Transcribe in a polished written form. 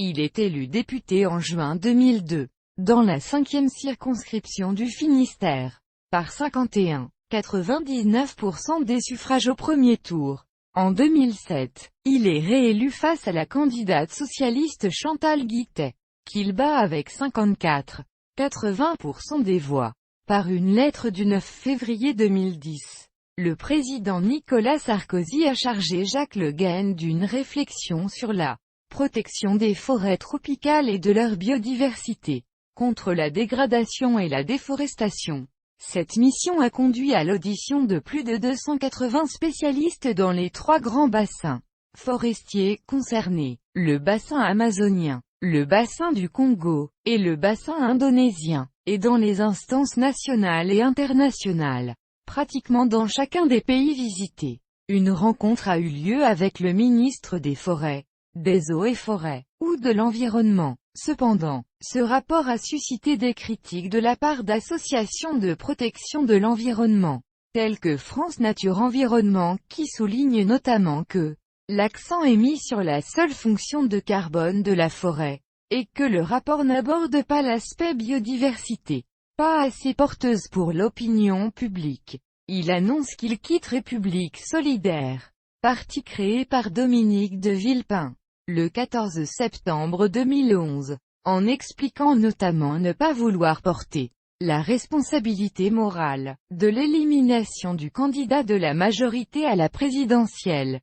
Il est élu député en juin 2002, dans la 5e circonscription du Finistère, par 51,99% des suffrages au premier tour. En 2007, il est réélu face à la candidate socialiste Chantal Guittet, qu'il bat avec 54,80% des voix. Par une lettre du 9 février 2010, le président Nicolas Sarkozy a chargé Jacques Le Guen d'une réflexion sur la protection des forêts tropicales et de leur biodiversité, contre la dégradation et la déforestation. Cette mission a conduit à l'audition de plus de 280 spécialistes dans les 3 grands bassins forestiers concernés, le bassin amazonien, le bassin du Congo, et le bassin indonésien, et dans les instances nationales et internationales, pratiquement dans chacun des pays visités. Une rencontre a eu lieu avec le ministre des Forêts, des Eaux et Forêts, ou de l'Environnement. Cependant, ce rapport a suscité des critiques de la part d'associations de protection de l'environnement, telles que France Nature Environnement, qui soulignent notamment que l'accent est mis sur la seule fonction de carbone de la forêt, et que le rapport n'aborde pas l'aspect biodiversité. Pas assez porteuse pour l'opinion publique. Il annonce qu'il quitte République Solidaire, parti créé par Dominique de Villepin, le 14 septembre 2011, en expliquant notamment ne pas vouloir porter la responsabilité morale de l'élimination du candidat de la majorité à la présidentielle.